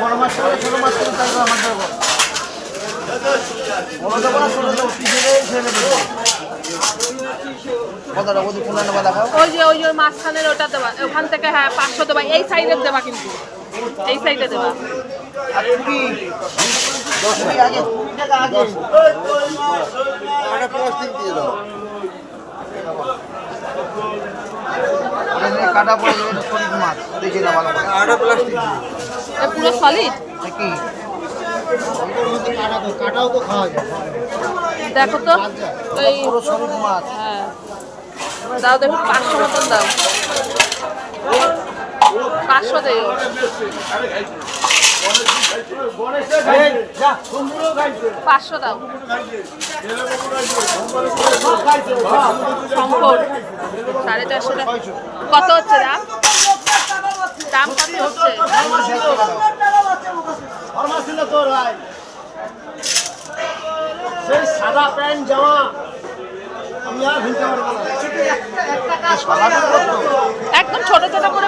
বড় মাছ করে ছোট মাছ করে তাই আমার দেবো বড় দেবো না ছোট দেবো পিছিয়ে ছেড়ে দেবো কতটা ওদি কোনটা নেবা দেখাও ওই যে মাঝখানের ওটা দেবা ওখান থেকে হ্যাঁ 500 দেবা এই সাইডে দেবা কিন্তু এই সাইডে দেবা আর কুড়ি 10 আগে 20 টাকা আগে আরে প্লাস্টিক দিয়ে দাও এখানে কাটা পড়ে যাবে এটা সলিড মাছ দেখে না ভালো করে আরে প্লাস্টিক দিয়ে এটা পুরো সলিড কি কাটাও তো খাওয়া যায় দেখো তো এই পুরো সলিড মাছ হ্যাঁ দাও দেখো 500 মতন দাও 500 দেও 500 দাও সম্পদ 450 টাকা কত হচ্ছে দাম কত হচ্ছে সেই সাদা প্যান্ট জামা আমি আর ভিনতে পারবো না একদম ছোট ছোট করে